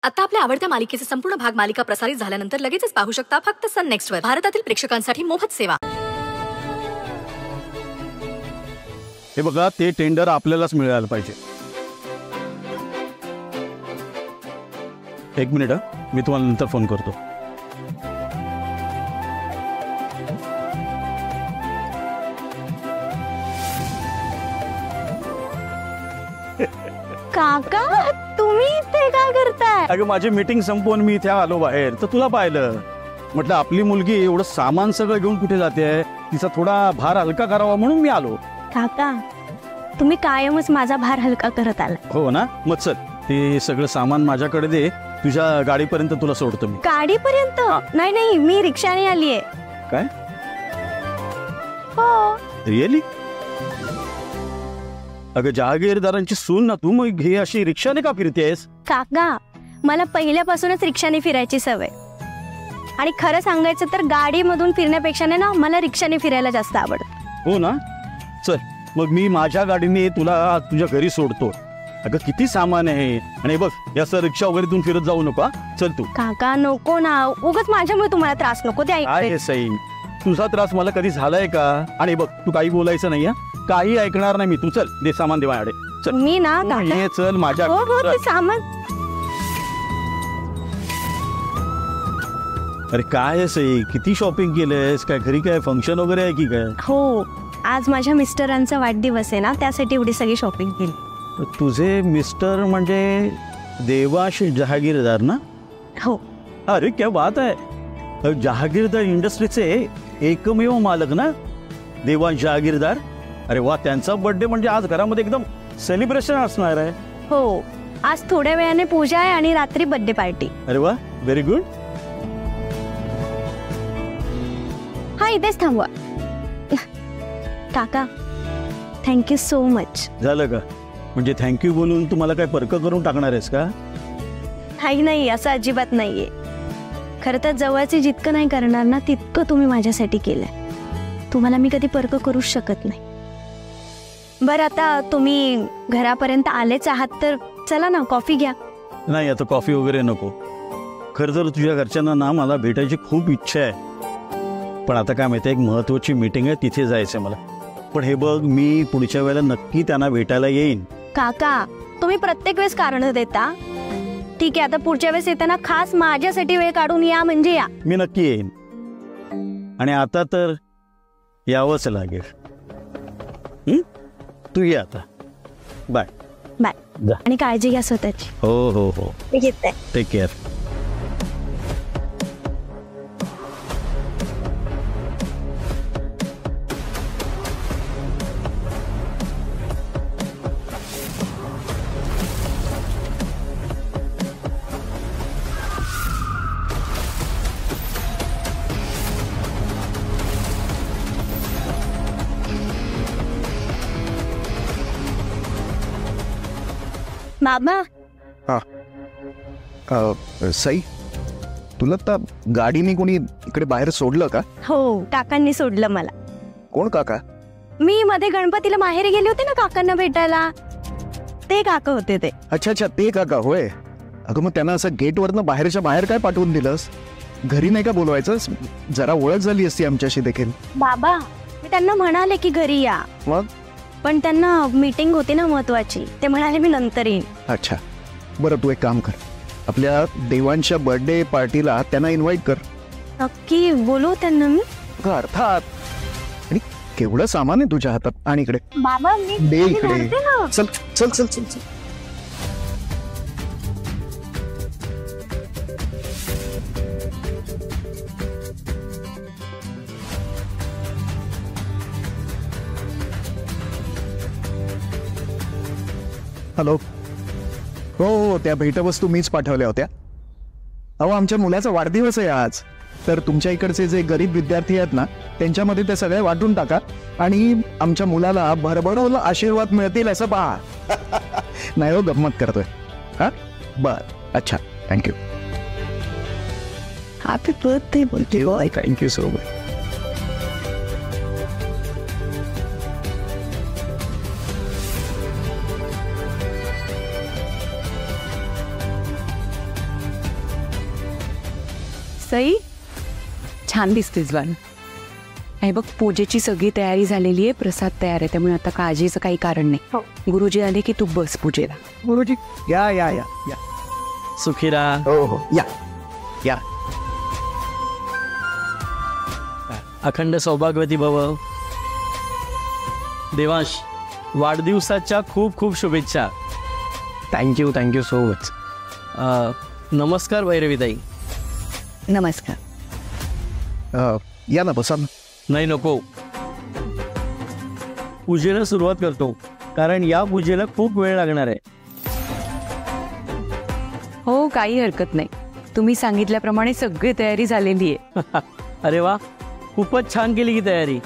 आता आपल्या आवडत्या मालिकेचे संपूर्ण भाग मालिका प्रसारित झाल्यानंतर लगेचच पाहू शकता फक्त सन नेक्स्ट वर. भारतातील प्रेक्षकांसाठी मोफत सेवा. हे बघा, ते टेंडर आपल्यालाच मिळायला पाहिजे. एक मिनिट, मी तुम्हाला नंतर फोन करतो. काका, तुम्ही इथे काय करताय? अगं, माझी मीटिंग संपवून मी इथे आलो बाहेर, तर तुला पाहिलं. म्हटलं आपली मुलगी एवढं सामान सगळं घेऊन कुठे जाते, तिचा थोडा भार हलका करावा म्हणून मी आलो. काका, तुम्ही कायमच माझा भार हलका करत आला. हो ना, मग चल, ते सगळं सामान माझ्याकडे दे, तुझ्या गाडीपर्यंत तुला सोडतो मी. गाडीपर्यंत? नाही नाही, मी रिक्षाने आलीये. काय? हो. रिअली? अगं, जहागीरदारांची सून ना तू, मग हे अशी रिक्षाने का फिरतेस? काका, मला पहिल्यापासूनच रिक्षाने फिरायची सवय, आणि खरं सांगायचं तर गाडीमधून फिरण्यापेक्षा ना मला रिक्षाने फिरायला जास्त आवडतं. हो ना, चल मग मी माझ्या गाडीने तुला तुझ्या घरी सोडतो. अगं, किती सामान आहे, आणि बघ, याचं रिक्षा वगैरे तू फिरत जाऊ नको. चल तू. काका नको ना, उगाच माझ्यामुळे तुम्हाला त्रास नको. ते आहे सई, तुझा त्रास मला कधी झालाय का? आणि बघ, तू काही बोलायचं नाही, काही ऐकणार नाही मी. तू चल, दे सामान, दे माझ्याकडे. चल मी ना ये, चल माझ्या. हो हो, ते सामान. अरे काय आहे सई, किती शॉपिंग केलंयस? काय घरी काय फंक्शन वगैरे आहे की काय? हो, आज माझ्या मिस्टरांचा वाढदिवस आहे ना, त्यासाठी एवढी सगळी शॉपिंग केली. तुझे मिस्टर म्हणजे देवाश जहागीरदार ना? हो. अरे क्या बात आहे, जहागीरदार इंडस्ट्रीचे एकमेव मालक ना देवांश जहागीरदार. अरे वा, त्यांचा बर्थडे म्हणजे आज घरामध्ये एकदम सेलिब्रेशन असणार आहे. हो, आज थोड्या वेळाने पूजा आहे आणि रात्री बर्थडे पार्टी. अरे वा, व्हेरी गुड. हा, इथेच थांबवा. काका, थँक्यू सो मच. झालं का? म्हणजे थँक्यू बोलून तुम्हाला काय परक करून टाकणार आहेस का? नाही नाही, असं अजिबात नाहीये. खरं तर जवळचे जितकं नाही करणार ना, तितकं तुम्ही माझ्यासाठी केलंय. तुम्हाला मी कधी परक करूच शकत नाही. बरं, आता तुम्ही घरापर्यंत आलेच आहात तर चला ना, कॉफी घ्या. नाही, आता कॉफी वगैरे नको. खरं तर तुझ्या घरच्यांना ना मला भेटायची खूप इच्छा आहे, पण आता काय माहिती, एक महत्वाची मीटिंग आहे, तिथे जायचं मला. पण हे बघ, मी पुढच्या वेळेला नक्की त्यांना भेटायला येईन. काका, तुम्ही प्रत्येक वेळेस कारण देता. ठीक आहे, आता पुढच्या वेळेस येताना खास माझ्यासाठी वेळ काढून या, म्हणजे या. मी नक्की येईन, आणि आता तर यावंच लागेल. तू ये आता. Bye bye. आणि काळजी घ्या स्वतःची. हो हो हो, मी घेते. Take care. बाबा. सई, तुला तर गाडीने कोणी इकडे बाहेर सोडलं का? हो, काकांनी सोडलं मला. कोण काका? मी मध्ये गणपतीला माहेरी गेले होते ना काकांना भेटायला, ते काका होते ते. अच्छा अच्छा, ते काका होय. अगं, मग त्यांना असं गेटवरनं बाहेरच्या बाहेर काय पाठवून दिलंस? घरी नाही का बोलवायचं? जरा ओळख झाली असती आमच्याशी देखील. बाबा, मी त्यांना म्हणाले की घरी या, मग? पण त्यांना मीटिंग होती ना महत्वाची, ते म्हणाले मी नंतर येईन. अच्छा, बरं, तू एक काम कर, आपल्या देवांच्या बर्थडे पार्टीला त्यांना इन्व्हाइट कर. नक्की बोलू त्यांना मी? अर्थात. आणि केवढं सामान आहे तुझ्या हातात? आणि इकडे बाबा, मी दे इकडे. चल चल चल चल चल. हॅलो. हो हो, त्या भेटवस्तू मीच पाठवल्या होत्या. अहो, आमच्या मुलाचा वाढदिवस आहे आज, तर तुमच्या इकडचे जे गरीब विद्यार्थी आहेत ना, त्यांच्यामध्ये ते सगळे वाटून टाका, आणि आमच्या मुलाला भरभरून आशीर्वाद मिळतील असं पहा. नाही हो, गंमत करतोय. हा, बर, अच्छा, thank you. Happy birthday. Thank you so much. Sai छान दिसतेस बाळ. हे बघ पूजेची सगळी तयारी झालेली आहे, प्रसाद तयार आहे, त्यामुळे आता काळजीचं काही कारण नाही. गुरुजी आले की तू बस पूजेला. गुरुजी या या या या. सुखीरा. हो हो या या. अखंड सौभाग्यवती भव. देवांश, वाढदिवसाच्या खूप खूप शुभेच्छा. Thank you so much. नमस्कार भैरवीताई. नमस्कार. या ना बसा ना. नाही नको, पूजेला सुरुवात करतो, कारण या पूजेला खूप वेळ लागणार आहे. हो काही हरकत नाही, तुम्ही सांगितल्याप्रमाणे सगळी तयारी झालेली आहे. अरे वा, खूपच छान केली की तयारी.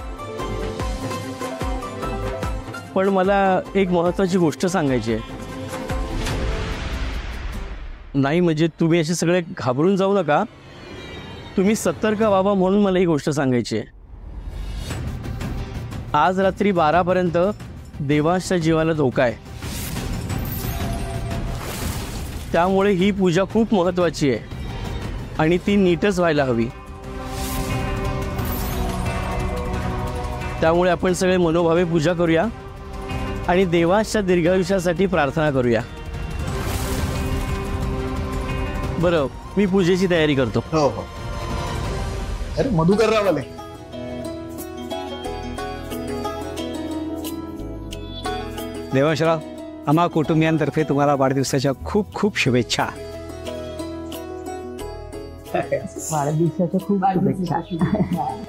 पण मला एक महत्वाची गोष्ट सांगायची आहे. नाही म्हणजे तुम्ही असे सगळे घाबरून जाऊ नका, तुम्ही सतर्क व्हावा म्हणून मला ही गोष्ट सांगायची आहे. आज रात्री 12पर्यंत देवांशच्या जीवाला धोका आहे, त्यामुळे ही पूजा खूप महत्वाची आहे आणि ती नीटच व्हायला हवी. त्यामुळे आपण सगळे मनोभावे पूजा करूया आणि देवांशच्या दीर्घायुष्यासाठी प्रार्थना करूया. बरं, मी पूजेची तयारी करतो. हो हो. अरे मधुकरराव आले. देवांशराव, आम्हा कुटुंबियांतर्फे तुम्हाला वाढदिवसाच्या खूप खूप शुभेच्छा.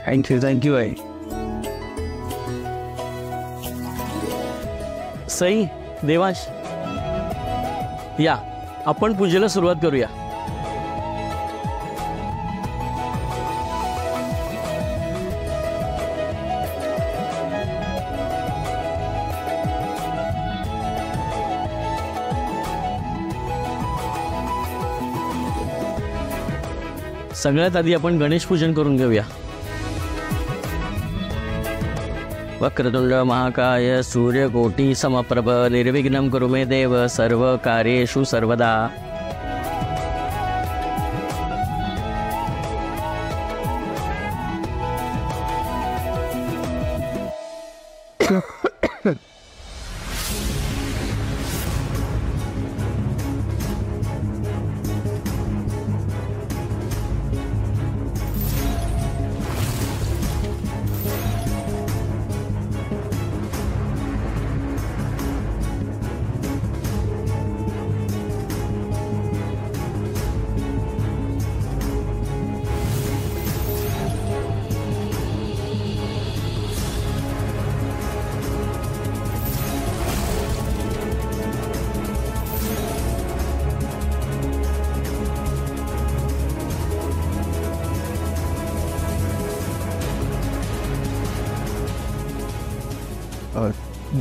थँक्यू आहे. सई, देवांश, या आपण पूजेला सुरुवात करूया. सगळ्यात आधी आपण गणेश पूजन करून घेऊया. वक्रतुंड महाकाय सूर्यकोटी समप्रभ निर्विघ्नं कुरु मे देव सर्व कार्येषु सर्वदा.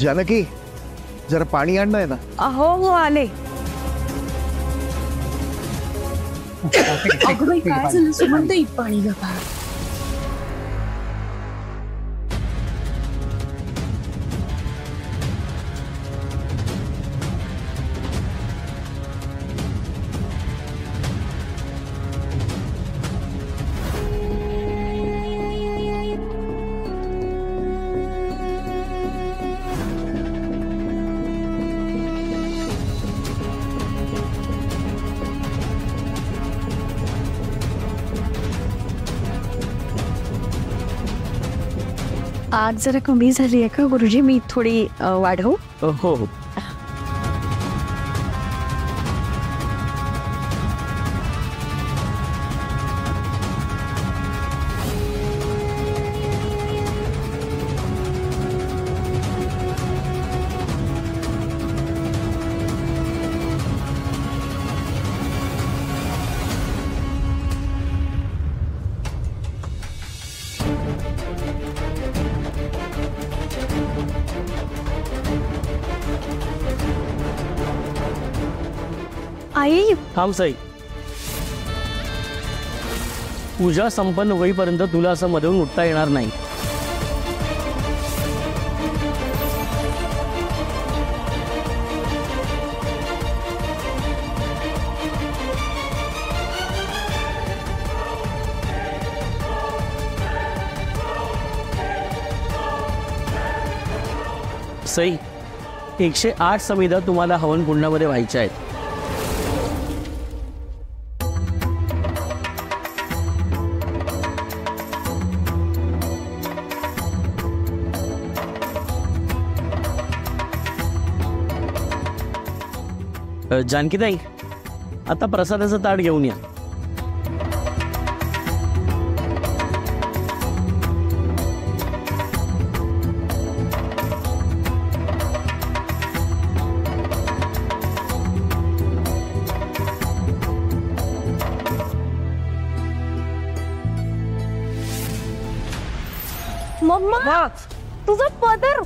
जानकी, जरा पाणी आणणं आहे ना. हो हो आले. अगं बाई, काय झालं सुमनताई? पाणी घ्या. आग जरा कमी झाली आहे का गुरुजी? मी थोडी वाढवू? हो हो. आई, थांब सई. पूजा संपन्न होईपर्यंत तुला असं मधून उठता येणार नाही. सई 108 समिधा तुम्हाला हवन कुंडामध्ये व्हायच्या आहेत. जानकीताई, आता प्रसादाचं ताट घेऊन या. मम्मा तुझं पदर.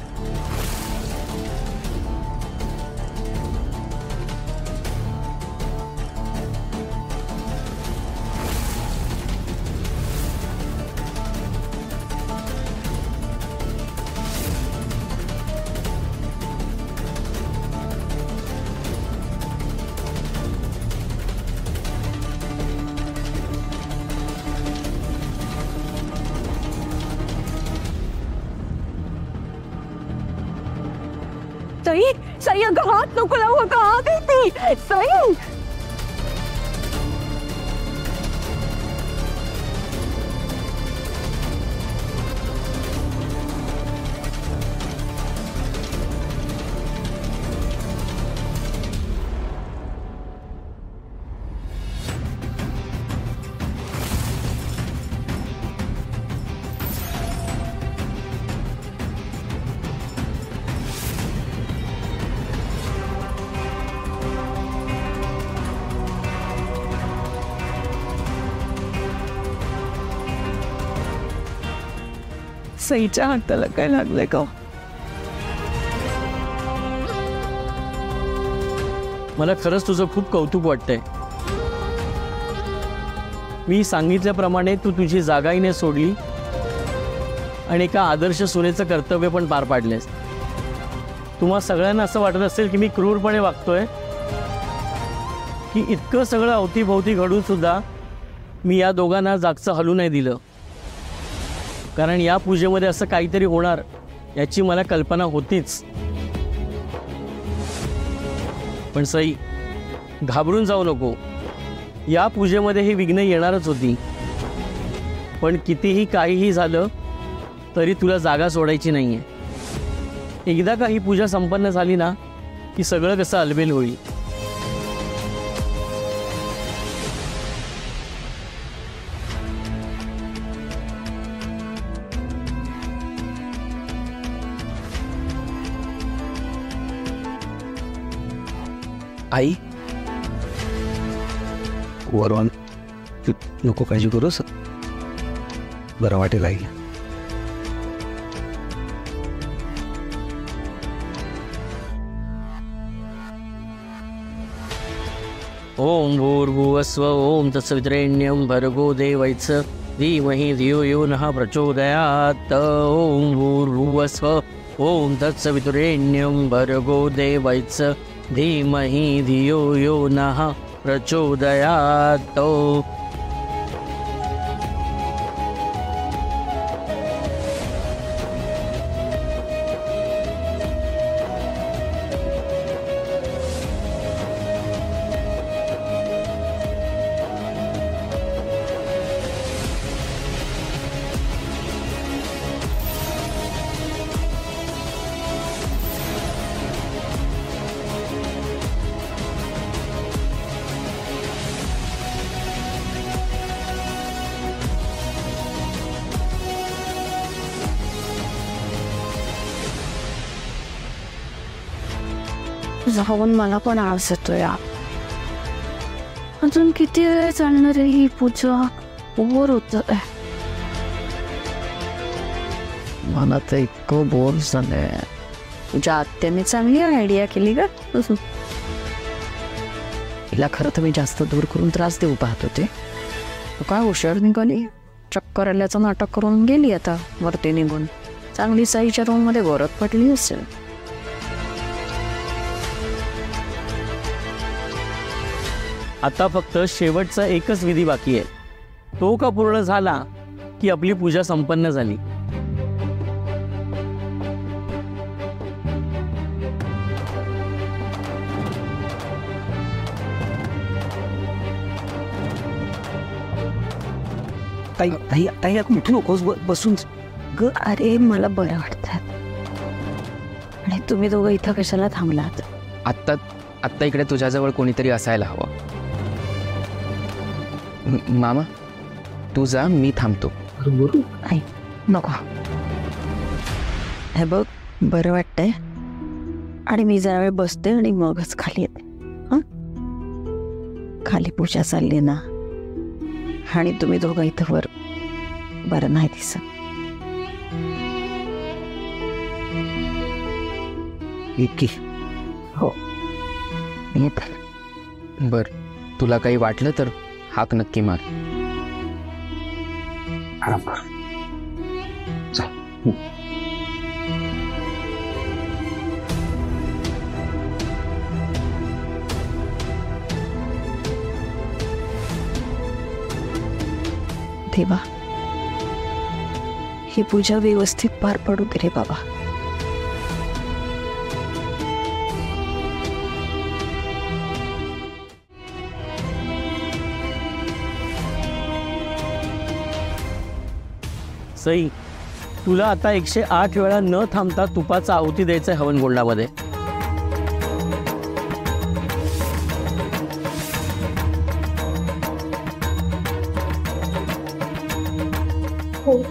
सई सई अगं हात नको लावू अगं, आग येते. सई सईच्या हाताला काय लागलंय का? मला खरंच तुझं खूप कौतुक वाटतंय. मी सांगितल्याप्रमाणे तू तुझी जागाही सोडली आणि एका आदर्श सुनेचं कर्तव्य पण पार पाडलेस. तुम्हा सगळ्यांना असं वाटत असेल की मी क्रूरपणे वागतोय, की इतकं सगळं अवतीभोवती घडून सुद्धा मी या दोघांना जागचं हलू नाही दिलं, कारण या पूजेमध्ये असं काहीतरी होणार याची मला कल्पना होतीच. पण सई, घाबरून जाऊ नको. या पूजेमध्ये ही विघ्न येणारच होती, पण कितीही काहीही झालं तरी तुला जागा सोडायची नाहीये. एकदा का ही पूजा संपन्न झाली ना की सगळं कसं अलबेल होईल. आई वरून तू नको काळजी करूस, बरं वाटेल आई. ओम भूर्भुवस्व ओम तत्सवितरेण्यं भर्गो देवस्य धीमहि धियो यो नः प्रचोदयात्. ओम भूर्भुवस्व ओम तत्सवितरेण्यं भर्गो देवस्य धीमहि धियो यो नः प्रचोदयात्. जाऊन मला पण आवाज येतोय. अजून किती वेळ चालणार आहे ही पूजा? बोर होत मला तर इतकं बोर झालंय. तुझ्या आत्याने चांगली आयडिया केली का? तिला खरं तर मी जास्त दूर करून त्रास देऊ पाहत होते. काय हुशार निघाली, चक्कर आल्याचं नाटक करून गेली आता वरती निघून. चांगली साईच्या रूम मध्ये घोरत पडली असेल. आता फक्त शेवटचा एकच विधी बाकी आहे. तो का पूर्ण झाला की आपली पूजा संपन्न झाली. ताई ताई ताई आता उठू नकोस, बसून ग. अरे मला बरं वाटतं. आणि तुम्ही दोघं इथं कशाला थांबलात? आत्ता आत्ता इकडे तुझ्याजवळ कोणीतरी असायला हवं. मामा तू जा, मी थांबतो. नाही नको. हे बघ बरं वाटतंय आणि मी जरा वेळ बसते आणि मगच खाली येते. हं? खाली पूजा चालली ना आणि तुम्ही दोघं इथं वर बरं नाही दिसत. इतकी हो मी येते. बर, तुला काही वाटलं तर हाक नक्की मार. आराम कर. देवा ही पूजा व्यवस्थित पार पडू दे रे बाबा. सई, तुला आता 108 वेळा न थांबता तुपाचा आहुती द्यायचा हवनकुंडामध्ये. हो.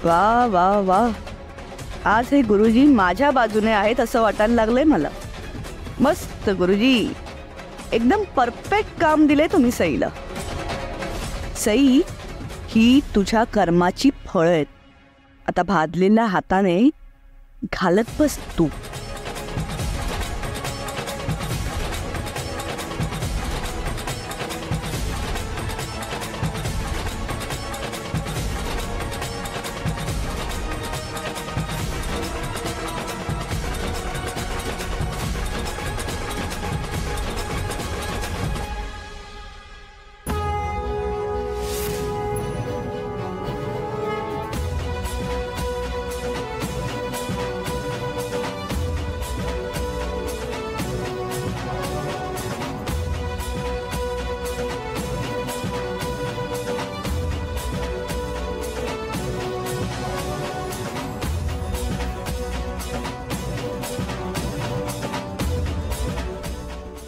वा वा वा, आज हे गुरुजी माझ्या बाजूने आहेत असं वाटायला लागलंय मला. मस्त गुरुजी, एकदम परफेक्ट काम दिले तुम्ही सईला. सई, ही तुझ्या कर्माची फळं आहेत. आता भाजलेल्या हाताने घालत बस तू.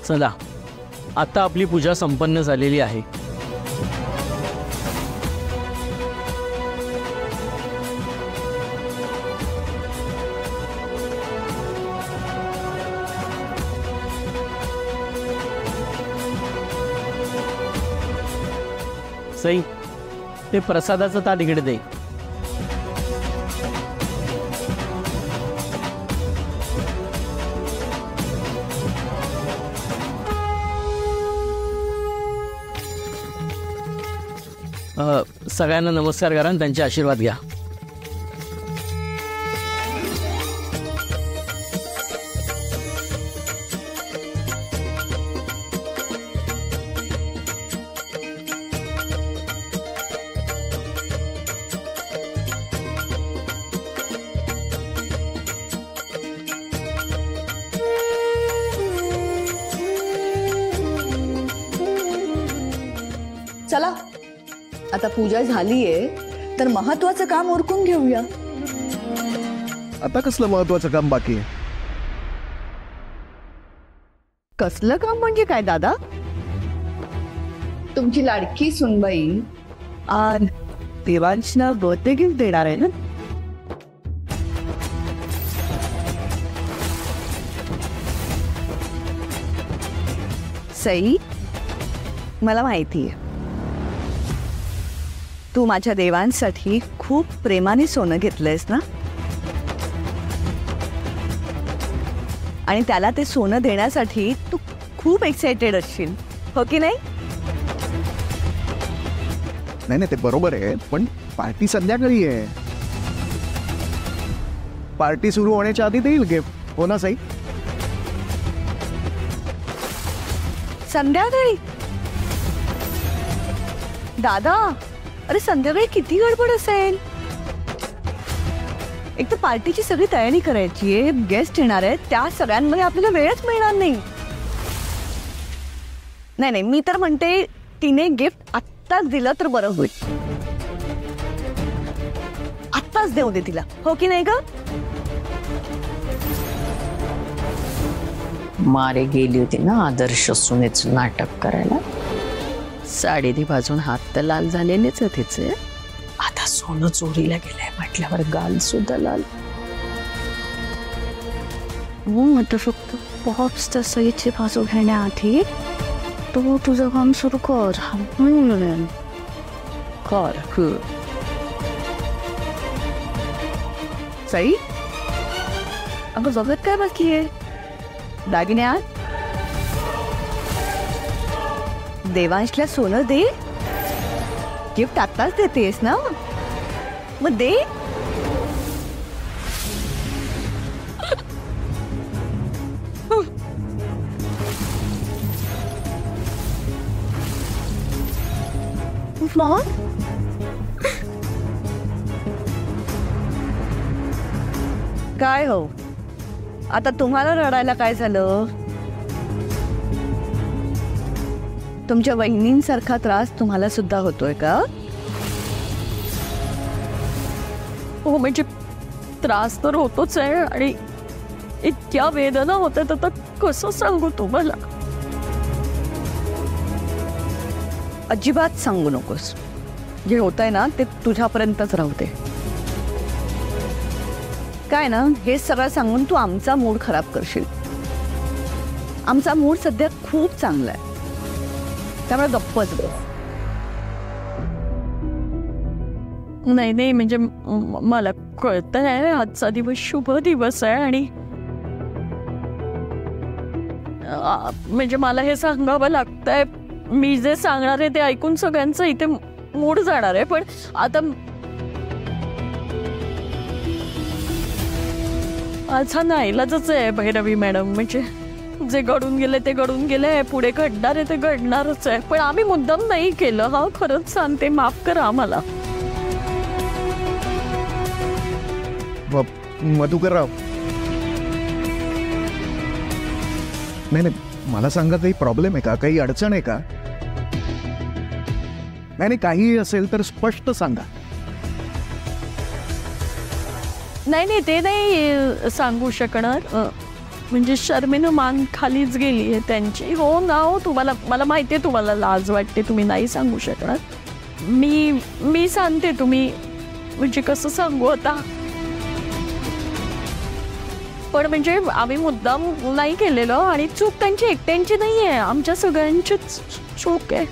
चला, आता आपली पूजा संपन्न झालेली आहे. सई, ते प्रसादाचं ताट इकडे दे. सगळ्यांना नमस्कार करा आणि त्यांचे आशीर्वाद घ्या. चला, आता पूजा झालीये तर महत्वाचं काम उरकून घेऊया. आता कसलं महत्वाचं काम बाकी आहे? कसलं काम म्हणजे काय दादा? तुमची लाडकी सुनबाई आज देवांशना बर्थडे गिफ्ट देणार आहे ना. सई, मला माहिती आहे तू माझ्या देवांसाठी खूप प्रेमाने सोनं घेतलंयस ना. आणि त्याला ते सोनं देण्यासाठी तू खूप एक्सायटेड असशील, हो की नाही? नाही ते बरोबर आहे, पण पार्टी संध्याकाळी आहे. पार्टी सुरू होण्याच्या आधी देईल गिफ्ट, हो ना साई? संध्याकाळी? दादा, अरे संध्याकाळी किती गडबड असेल. एक तर पार्टीची सगळी तयारी करायची आहे, गेस्ट येणार आहेत, त्या सगळ्यांमध्ये आपल्याला वेळच मिळणार नाही. नाही मी तर म्हणते तिने गिफ्ट आत्ताच दिलं तर बरं होईल. आत्ताच देऊ दे तिला, हो की नाही ग? मारे गेली होती ना आदर्श सुनेचं नाटक करायला. साडी बाजून हात तर लाल झालेलेच आहे तिचे. आता सोनं चोरीला गेलंय म्हटल्यावर गाल सुद्धा लाल. आता फक्त पॉप्सच्या सईची बाजू घेण्याआधी तू तुझं काम सुरू कर. कर सई, अगं जगत काय बाकी आहे? दागिन्या देवांशला सोनं दे. गिफ्ट आत्ताच देतेस ना, मग दे. काय हो, आता तुम्हाला रडायला काय झालं? तुमच्या वहिनींसारखा त्रास तुम्हाला सुद्धा होतोय का? हो म्हणजे त्रास तर होतोच आहे आणि इतक्या वेदना होतात, आता कसं सांगू तुम्हाला. अजिबात सांगू नकोस. जे होतंय ना ते तुझ्यापर्यंतच राहू दे. काय ना, हे सगळं सांगून तू आमचा मूड खराब करशील. आमचा मूड सध्या खूप चांगला आहे, त्यामुळे गप्पच बस. नाही म्हणजे मला कळतंय आजचा दिवस शुभ दिवस आहे आणि म्हणजे मला हे सांगावं लागतंय. मी जे सांगणार आहे ते ऐकून सगळ्यांचं इथे मूड जाणार आहे, पण आता माझा नाईलाजच आहे भैरवी मॅडम. म्हणजे जे घडून गेले ते घडून गेले, पुढे घडणार आहे ते घडणारच आहे. पण आम्ही मुद्दाम नाही केलं, हा खरंच सांगते, माफ करा आम्हाला. मधुकरराव, नाही मला सांगा, काही प्रॉब्लेम आहे का? काही अडचण आहे का? नाही काही असेल तर स्पष्ट सांगा. नाही ते नाही सांगू शकणार. म्हणजे शर्मेनं मान खालीच गेली आहे त्यांची. हो ना, हो तुम्हाला, मला माहिती आहे तुम्हाला लाज वाटते, तुम्ही नाही सांगू शकणार. मी सांगते, तुम्ही म्हणजे कसं सांगू आता. पण म्हणजे आम्ही मुद्दाम नाही केलेलं आणि चूक त्यांची एकट्यांची नाही आहे, आमच्या सगळ्यांचीच चूक आहे.